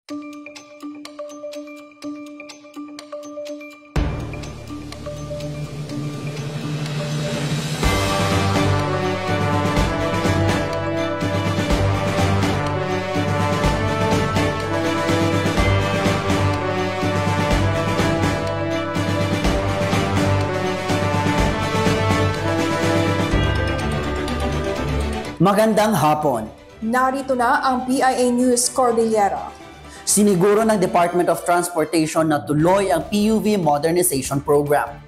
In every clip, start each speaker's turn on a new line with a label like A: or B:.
A: Magandang hapon.
B: Narito na ang PIA News Cordillera.
A: Siniguro ng Department of Transportation na tuloy ang PUV Modernization Program.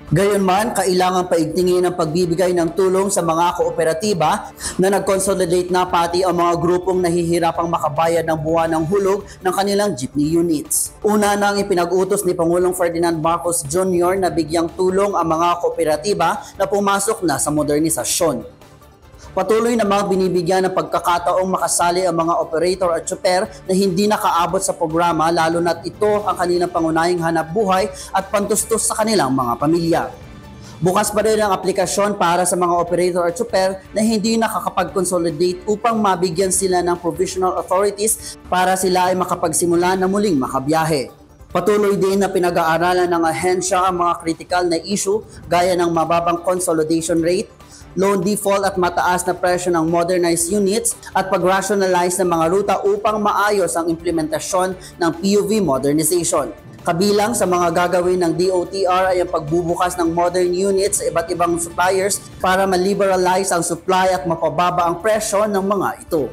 A: Gayunman, kailangan paigtingin ang pagbibigay ng tulong sa mga kooperatiba na nag-consolidate na pati ang mga grupong nahihirapang makabayad ng buwan ng hulog ng kanilang jeepney units. Una nang ipinag-utos ni Pangulong Ferdinand Marcos Jr. na bigyang tulong ang mga kooperatiba na pumasok na sa modernisasyon. Patuloy namang binibigyan ng pagkakataong makasali ang mga operator at tsuper na hindi nakaabot sa programa lalo na't ito ang kanilang pangunahing hanap buhay at pantustos sa kanilang mga pamilya. Bukas pa rin ang aplikasyon para sa mga operator at tsuper na hindi nakakapag-consolidate upang mabigyan sila ng provisional authorities para sila ay makapagsimula na muling makabiyahe. Patuloy din na pinag-aaralan ng ahensya ang mga critical na issue gaya ng mababang consolidation rate, loan default at mataas na presyo ng modernized units at pag-rationalize ng mga ruta upang maayos ang implementasyon ng PUV modernization. Kabilang sa mga gagawin ng DOTR ay ang pagbubukas ng modern units sa iba't ibang suppliers para ma-liberalize ang supply at mapababa ang presyo ng mga ito.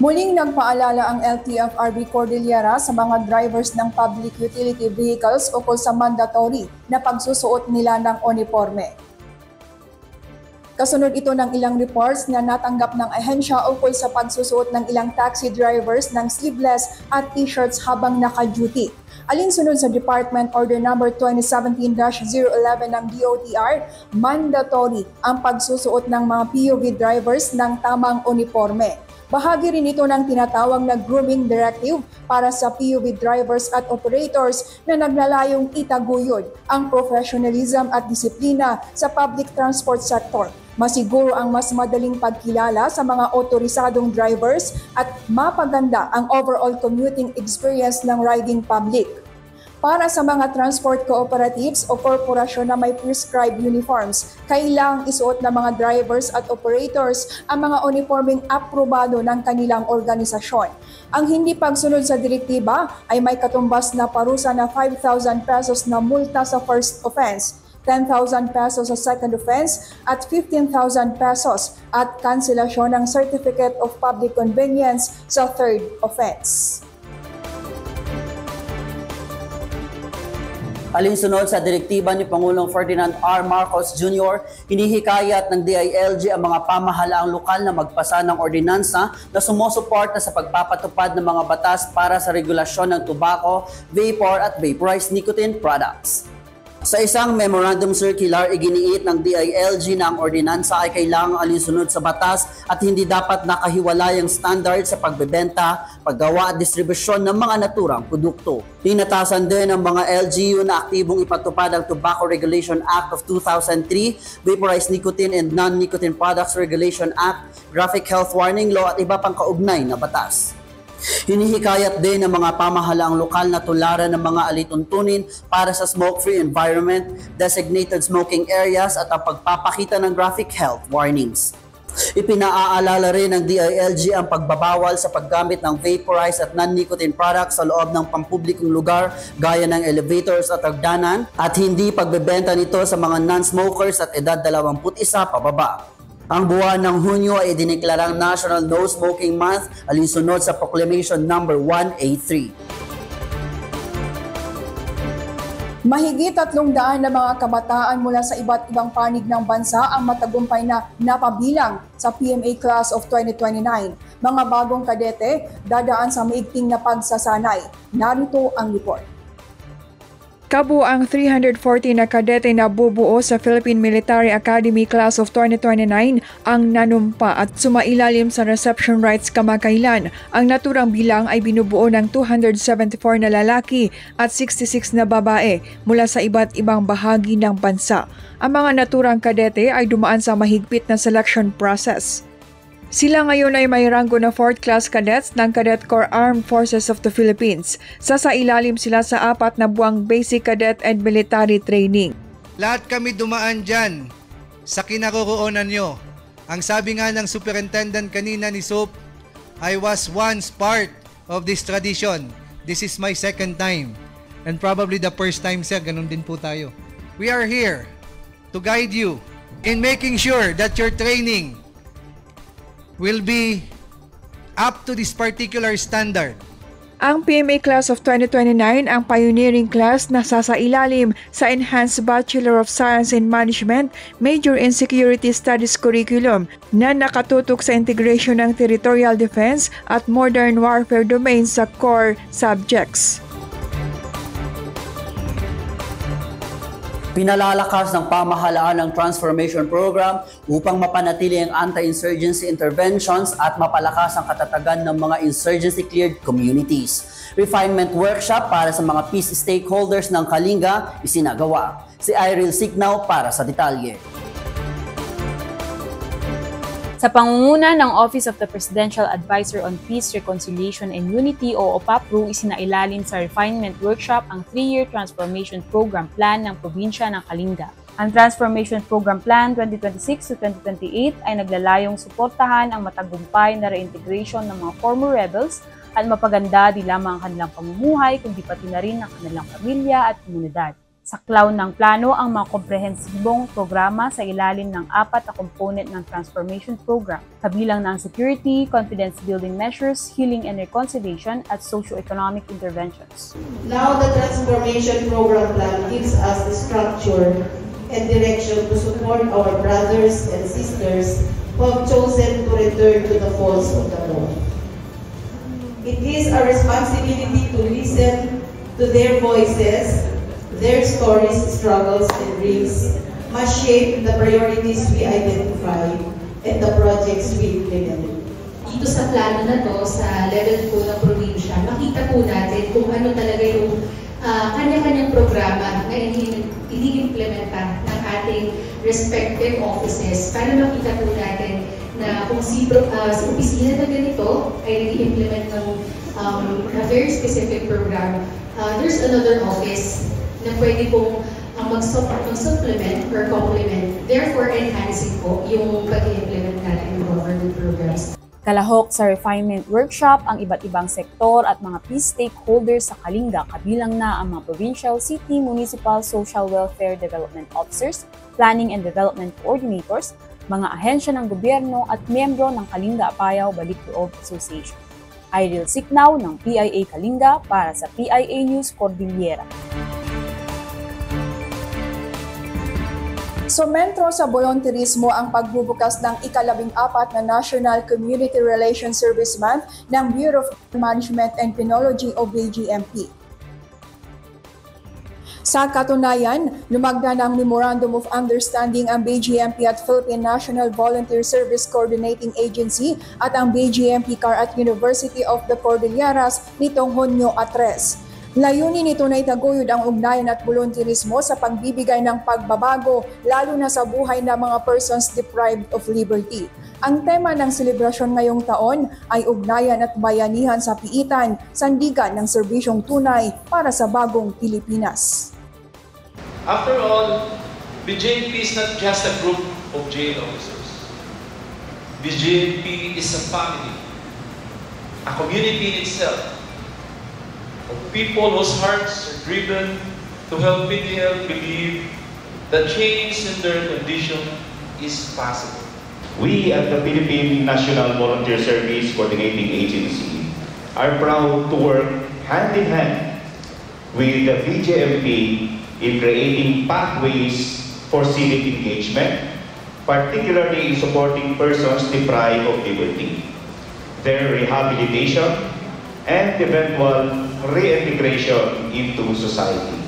B: Muling nagpaalala ang LTFRB Cordillera sa mga drivers ng public utility vehicles ukol sa mandatory na pagsusuot nila ng uniforme. Kasunod ito ng ilang reports na natanggap ng ahensya ukol sa pagsusuot ng ilang taxi drivers ng sleeveless at t-shirts habang naka-duty. Alinsunod sa Department Order No. 2017-011 ng DOTR, mandatory ang pagsusuot ng mga PUV drivers ng tamang uniforme. Bahagi rin ito ng tinatawag na grooming directive para sa PUV drivers at operators na naglalayong itaguyod ang professionalism at disiplina sa public transport sector. Masiguro ang mas madaling pagkilala sa mga otorisadong drivers at mapaganda ang overall commuting experience ng riding public. Para sa mga transport cooperatives o korporasyon na may prescribed uniforms, kailangang isuot ng mga drivers at operators ang mga uniforming aprobado ng kanilang organisasyon. Ang hindi pagsunod sa direktiba ay may katumbas na parusa na 5,000 pesos na multa sa first offense, 10,000 pesos sa second offense at 15,000 pesos at kanselasyon ng Certificate of Public Convenience sa third offense.
A: Alinsunod sa direktiba ni Pangulong Ferdinand R. Marcos Jr., hinihikayat ng DILG ang mga pamahalaang lokal na magpasa ng ordinansa na sumusuporta sa pagpapatupad ng mga batas para sa regulasyon ng tobacco, vapor at vaporized nicotine products. Sa isang memorandum circular, iginiit ng DILG na ang ordinansa ay kailangang alinsunod sa batas at hindi dapat nakahiwalay ang standard sa pagbebenta, paggawa at distribusyon ng mga naturang produkto. Tinatasan din ng mga LGU na aktibong ipatupad ang Tobacco Regulation Act of 2003, Vaporized Nicotine and Non-Nicotine Products Regulation Act, Graphic Health Warning Law at iba pang kaugnay na batas. Hinihikayat din ng mga pamahalaang lokal na tularan ng mga alituntunin para sa smoke-free environment, designated smoking areas at ang pagpapakita ng graphic health warnings. Ipinaaalala rin ng DILG ang pagbabawal sa paggamit ng vaporized at non-nicotine products sa loob ng pampublikong lugar gaya ng elevators at hagdanan at hindi pagbebenta nito sa mga non-smokers at edad 21 pababa. Ang buwan ng Hunyo ay diniklarang National No Smoking Month alinsunod sa Proclamation No. 183.
B: Mahigit 300 na mga kabataan mula sa iba't ibang panig ng bansa ang matagumpay na napabilang sa PMA Class of 2029. Mga bagong kadete dadaan sa maigting na pagsasanay. Narito ang report.
C: Kabuang 340 na kadete na bubuo sa Philippine Military Academy Class of 2029 ang nanumpa at sumailalim sa reception rights kamakailan. Ang naturang bilang ay binubuo ng 274 na lalaki at 66 na babae mula sa iba't ibang bahagi ng bansa. Ang mga naturang kadete ay dumaan sa mahigpit na selection process. Sila ngayon ay may ranggo na 4th class cadets ng Cadet Corps Armed Forces of the Philippines. Sasailalim sila sa 4 na buwang basic cadet and military training.
D: Lahat kami dumaan dyan sa kinaroroonan nyo. Ang sabi nga ng superintendent kanina ni Soap, I was once part of this tradition. This is my second time. And probably the first time, sir, ganun din po tayo. We are here to guide you in making sure that your training will be up to this particular standard.
C: Ang PMA Class of 2029 ang pioneering class na sasailalim sa Enhanced Bachelor of Science in Management, Major in Security Studies curriculum na nakatutok sa integration ng territorial defense at modern warfare domains sa core subjects.
A: Pinalalakas ng pamahalaan ng Transformation Program upang mapanatili ang anti-insurgency interventions at mapalakas ang katatagan ng mga insurgency-cleared communities. Refinement workshop para sa mga peace stakeholders ng Kalinga isinagawa. Si Iril Signaw para sa detalye.
E: Sa pangunguna ng Office of the Presidential Advisor on Peace, Reconciliation and Unity o OPAPRU, isinailalim sa refinement workshop ang 3-year Transformation Program Plan ng probinsya ng Kalinga. Ang Transformation Program Plan 2026 to 2028 ay naglalayong suportahan ang matagumpay na reintegration ng mga former rebels at mapaganda di lamang ang kanilang pamumuhay kundi pati na rin ang kanilang pamilya at komunidad. Saklaw ng plano ang mga komprehensibong programa sa ilalim ng 4 na component ng Transformation Program, kabilang ng security, confidence-building measures, healing and reconciliation, at socio-economic interventions.
F: Now the Transformation Program Plan gives us the structure and direction to support our brothers and sisters who have chosen to return to the folds of the law. It is our responsibility to listen to their voices. Their stories, struggles, and dreams must shape the priorities we identify and the projects we implement.
G: Dito sa plano na to, sa level po ng probinsya, makita po natin kung ano talaga yung kanya-kanyang programa na ini-implementa ng ating respective offices para makita po natin na kung si opisina na ganito ay i-implement ng a very specific program, there's another office na pwede pong mag-supplement or complement, therefore enhancing po yung pag-implement natin ng government programs.
E: Kalahok sa refinement workshop ang iba't ibang sektor at mga peace stakeholders sa Kalinga, kabilang na ang mga provincial, city, municipal, social welfare development officers, planning and development coordinators, mga ahensya ng gobyerno at miyembro ng Kalinga Apayao Balik-Loob Association. Iril Signaw ng PIA Kalinga para sa PIA News Cordillera.
B: Sumentro sa volunteerismo ang pagbubukas ng ika-14 na National Community Relations Service Month ng Bureau of Management and Penology o BGMP. Sa katunayan, lumagda ng Memorandum of Understanding ang BGMP at Philippine National Volunteer Service Coordinating Agency at ang BGMP-CAR at University of the Cordilleras nitong Hunyo 3. Layunin nito na itaguyod ang ugnayan at volunteerismo sa pagbibigay ng pagbabago lalo na sa buhay ng mga persons deprived of liberty. Ang tema ng selebrasyon ngayong taon ay ugnayan at bayanihan sa piitan, sandigan ng serbisyong tunay para sa bagong Pilipinas.
H: After all, BGMP is not just a group of jail officers. BGMP is a family, a community in itself, of people whose hearts are driven to help PDL believe that change in their condition is possible.
I: We at the Philippine National Volunteer Service Coordinating Agency are proud to work hand in hand with the BGMP in creating pathways for civic engagement, particularly in supporting persons deprived of liberty, their rehabilitation, and eventual reintegration into society.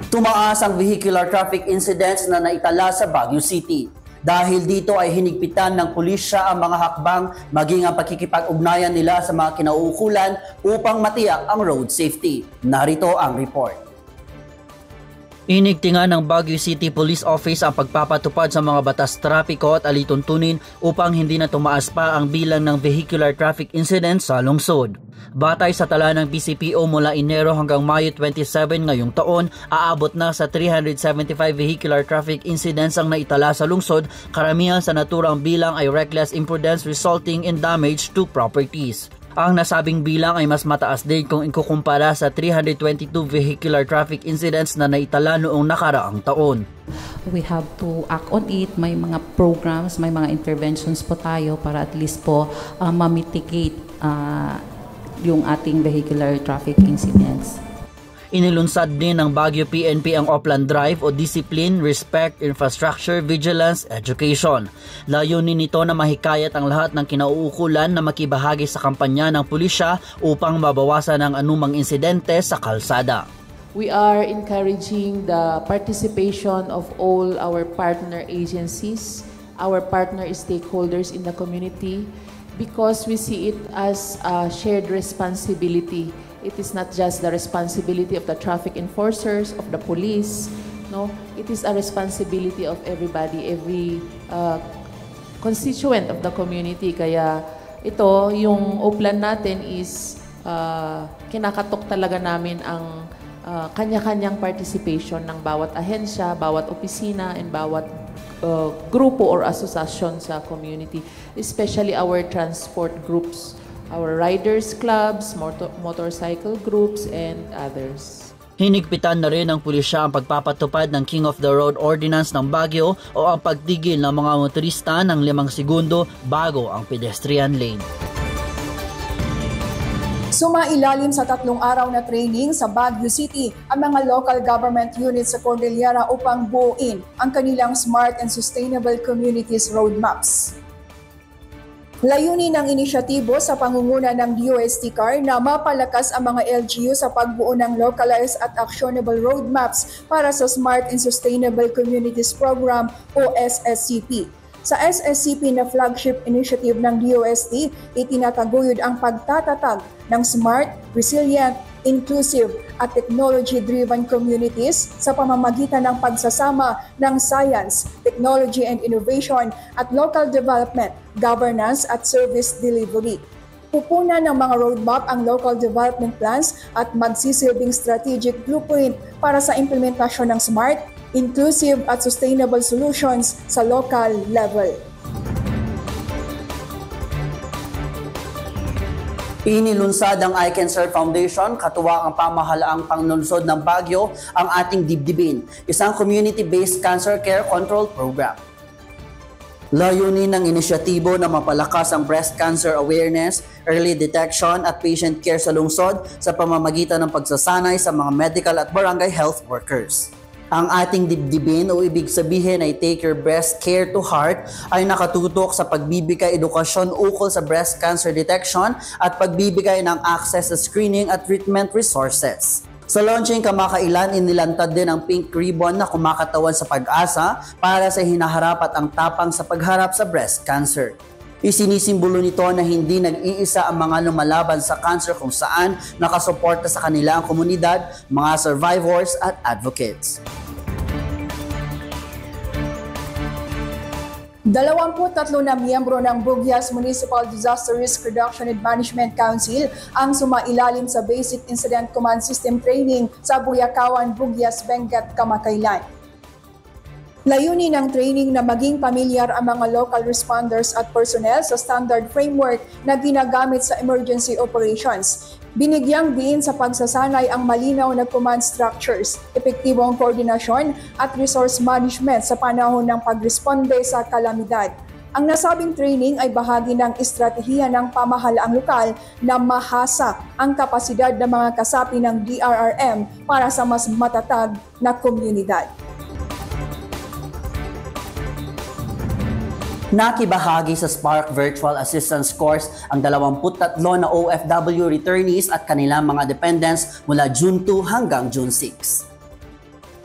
A: Tumaas ang vehicular traffic incidents na naitala sa Baguio City. Dahil dito ay hinigpitan ng pulisya ang mga hakbang maging ang pakikipag-ugnayan nila sa mga kinauukulan upang matiyak ang road safety. Narito ang report. Inigtingan ng Baguio City Police Office ang pagpapatupad sa mga batas trapiko at alituntunin upang hindi na tumaas pa ang bilang ng vehicular traffic incidents sa lungsod. Batay sa tala ng BCPO mula Enero hanggang Mayo 27 ngayong taon, aabot na sa 375 vehicular traffic incidents ang naitala sa lungsod, karamihan sa naturang bilang ay reckless imprudence resulting in damage to properties. Ang nasabing bilang ay mas mataas din kung ikukumpara sa 322 vehicular traffic incidents na naitala noong nakaraang taon.
J: We have to act on it. May mga programs, may mga interventions po tayo para at least po ma-mitigate yung ating vehicular traffic incidents.
A: Inilunsad din ng Baguio PNP ang Oplan Drive o Discipline, Respect, Infrastructure, Vigilance, Education. Layunin nito na mahikayat ang lahat ng kinauukulan na makibahagi sa kampanya ng pulisya upang mabawasan ang anumang insidente sa kalsada.
K: We are encouraging the participation of all our partner agencies, our partner stakeholders in the community, because we see it as a shared responsibility. It is not just the responsibility of the traffic enforcers, of the police. No, it is a responsibility of everybody, every constituent of the community. Kaya ito, yung Oplan natin is kinakatok talaga namin ang kanya-kanyang participation ng bawat ahensya, bawat opisina, and bawat grupo or asosasyon sa community, especially our transport groups, our riders clubs, motorcycle groups, and others.
A: Hinigpitan na rin ng pulisya ang pagpapatupad ng King of the Road Ordinance ng Baguio o ang pagtigil ng mga motorista ng 5 segundo bago ang pedestrian lane.
B: Sumailalim sa 3 araw na training sa Baguio City ang mga local government units sa Cordillera upang buuin ang kanilang Smart and Sustainable Communities Roadmaps. Layunin ng inisyatibo sa pangunguna ng DOST CAR na mapalakas ang mga LGU sa pagbuo ng localized at actionable roadmaps para sa Smart and Sustainable Communities Program o SSCP. Sa SSCP na flagship initiative ng DOST, itinataguyod ang pagtatatag ng smart, resilient, inclusive at technology-driven communities sa pamamagitan ng pagsasama ng science, technology and innovation at local development, governance at service delivery. Pupunan ng mga roadmap ang local development plans at magsisilbing strategic blueprint para sa implementasyon ng smart, inclusive at sustainable solutions sa local level.
A: Inilunsad ang I Can Serve Foundation, katuwang ang pamahalaang panglungsod ng Baguio, ang ating dibdibin, isang community-based cancer care control program. Layunin ng inisyatibo na mapalakas ang breast cancer awareness, early detection at patient care sa lungsod sa pamamagitan ng pagsasanay sa mga medical at barangay health workers. Ang ating dibdibin o ibig sabihin ay Take Your Breast Care to Heart ay nakatutok sa pagbibigay edukasyon ukol sa breast cancer detection at pagbibigay ng access sa screening at treatment resources. Sa launching kamakailan, inilantad din ang pink ribbon na kumakatawan sa pag-asa para sa hinaharap at ang tapang sa pagharap sa breast cancer. Isinisimbolo nito na hindi nag-iisa ang mga lumalaban sa cancer kung saan nakasuporta sa kanila ang komunidad, mga survivors at advocates.
B: 23 na miyembro ng Bugyas Municipal Disaster Risk Reduction and Management Council ang sumailalim sa Basic Incident Command System Training sa Buyakawan, Bugyas, Benguet, kamakailan. Layunin ng training na maging pamilyar ang mga local responders at personnel sa standard framework na ginagamit sa emergency operations. Binigyang diin sa pagsasanay ang malinaw na command structures, epektibong koordinasyon at resource management sa panahon ng pagresponde sa kalamidad. Ang nasabing training ay bahagi ng estratehiya ng pamahalaang lokal na mahasa ang kapasidad ng mga kasapi ng DRRM para sa mas matatag na komunidad.
A: Nakibahagi sa Spark Virtual Assistance Course ang 23 na OFW returnees at kanilang mga dependents mula June 2 hanggang June 6.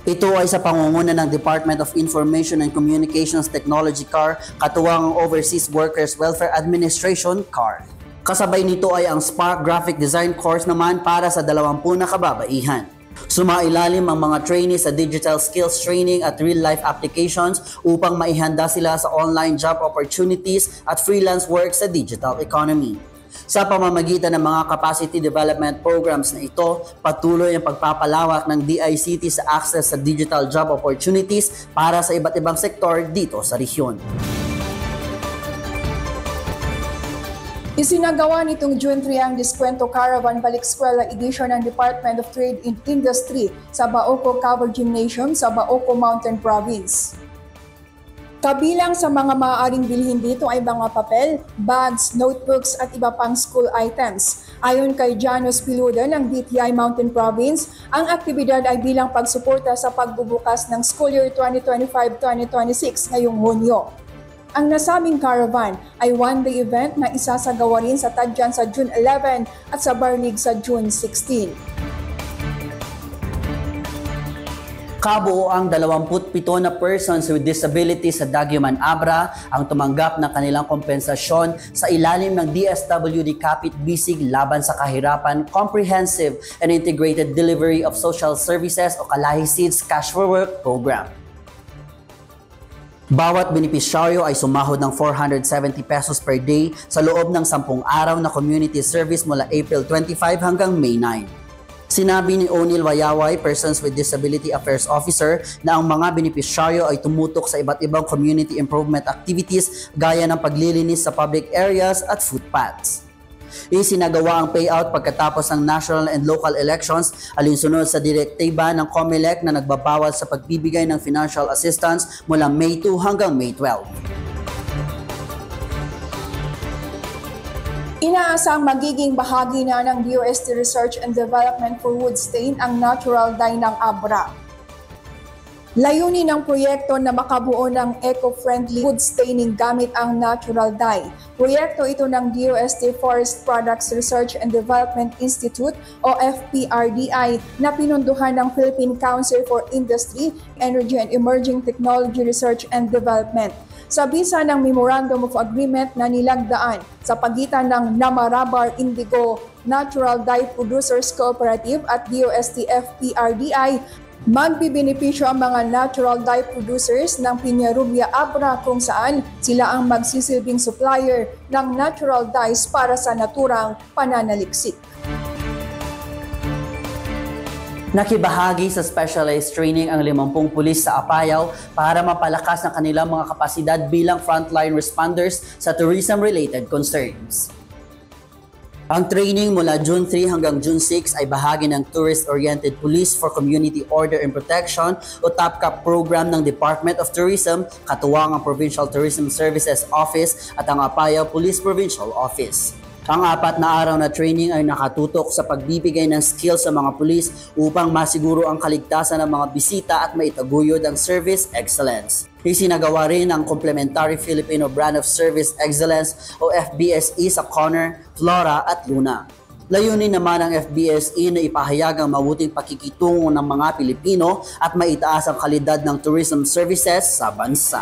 A: Ito ay sa pangunguna ng Department of Information and Communications Technology CAR, katuwang ang Overseas Workers Welfare Administration CAR. Kasabay nito ay ang Spark Graphic Design Course naman para sa 20 na kababaihan. Sumailalim ang mga trainees sa digital skills training at real-life applications upang maihanda sila sa online job opportunities at freelance work sa digital economy. Sa pamamagitan ng mga capacity development programs na ito, patuloy ang pagpapalawak ng DICT sa access sa digital job opportunities para sa iba't ibang sektor dito sa rehiyon.
B: Isinagawa nitong June 3 ang Diskwento Caravan Balik Eskwela Edition ng Department of Trade and Industry sa Baoco Cover Gymnasium sa Baoco Mountain Province. Kabilang sa mga maaaring bilhin dito ay mga papel, bags, notebooks at iba pang school items. Ayon kay Janos Piluda ng DTI Mountain Province, ang aktibidad ay bilang pagsuporta sa pagbubukas ng school year 2025-2026 ngayong Hunyo. Ang nasabing caravan ay one-day event na isasagawa rin sa Tadjan sa June 11 at sa Barlig sa June 16.
A: Kabuo ang 27 na persons with disabilities sa Daguman Abra ang tumanggap ng kanilang kompensasyon sa ilalim ng DSWD Kapit Bisig Laban sa Kahirapan Comprehensive and Integrated Delivery of Social Services o Kalahi Seeds Cash for Work Program. Bawat benepisyaryo ay sumahod ng 470 pesos per day sa loob ng 10 araw na community service mula April 25 hanggang May 9. Sinabi ni O'Neil Wayaway, Persons with Disability Affairs Officer, na ang mga benepisyaryo ay tumutok sa iba't ibang community improvement activities gaya ng paglilinis sa public areas at footpaths. Isinagawa ang payout pagkatapos ng national and local elections alinsunod sa direktiba ng COMELEC na nagbabawal sa pagbibigay ng financial assistance mula May 2 hanggang May 12.
B: Inaasang magiging bahagi na ng DOST Research and Development for Wood Stain ang natural dye ng Abra. Layunin ng proyekto na makabuo ng eco-friendly wood staining gamit ang natural dye. Proyekto ito ng DOST Forest Products Research and Development Institute o FPRDI na pinunduhan ng Philippine Council for Industry, Energy and Emerging Technology Research and Development. Sa bisa ng Memorandum of Agreement na nilagdaan sa pagitan ng Namarabar Indigo Natural Dye Producers Cooperative at DOST FPRDI, magbibenepisyo ang mga natural dye producers ng Piñarubia Abra kung saan sila ang magsisilbing supplier ng natural dyes para sa naturang pananaliksik.
A: Nakibahagi sa specialized training ang 50 pulis sa Apayao para mapalakas ang kanilang mga kapasidad bilang frontline responders sa tourism-related concerns. Ang training mula June 3 hanggang June 6 ay bahagi ng Tourist-Oriented Police for Community Order and Protection o TOPCAP program ng Department of Tourism, katuwang ang Provincial Tourism Services Office at ang Apayao Police Provincial Office. Ang 4 na araw na training ay nakatutok sa pagbibigay ng skills sa mga pulis upang masiguro ang kaligtasan ng mga bisita at maitaguyod ang service excellence. Isinagawa rin ang Complementary Filipino Brand of Service Excellence o FBSE sa Conner, Flora at Luna. Layunin naman ng FBSE na ipahayag ang mabuting pakikitungo ng mga Pilipino at maitaas ang kalidad ng tourism services sa bansa.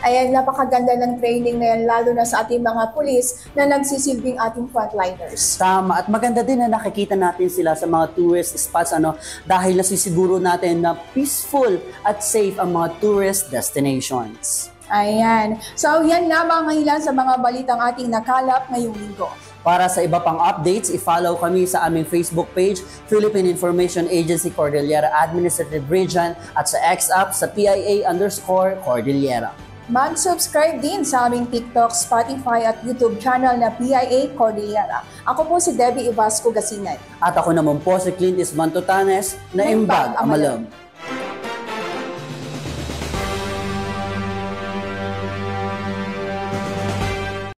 B: Ayan, napakaganda ng training na yan, lalo na sa ating mga pulis na nagsisilbing ating frontliners.
A: Tama, at maganda din na nakikita natin sila sa mga tourist spots dahil nasisiguro natin na peaceful at safe ang mga tourist destinations.
B: Ayan. So yan lamang ang ilan sa mga balitang ating nakalap ngayong linggo.
A: Para sa iba pang updates, i-follow kami sa aming Facebook page, Philippine Information Agency Cordillera Administrative Region at sa X-App sa PIA_Cordillera.
B: Mag-subscribe din sa aming TikTok, Spotify at YouTube channel na PIA Cordillera. Ako po si Debbie Ivasco Gasinay.
A: At ako naman po si Clint Isman Totanes na Imbag Amalam.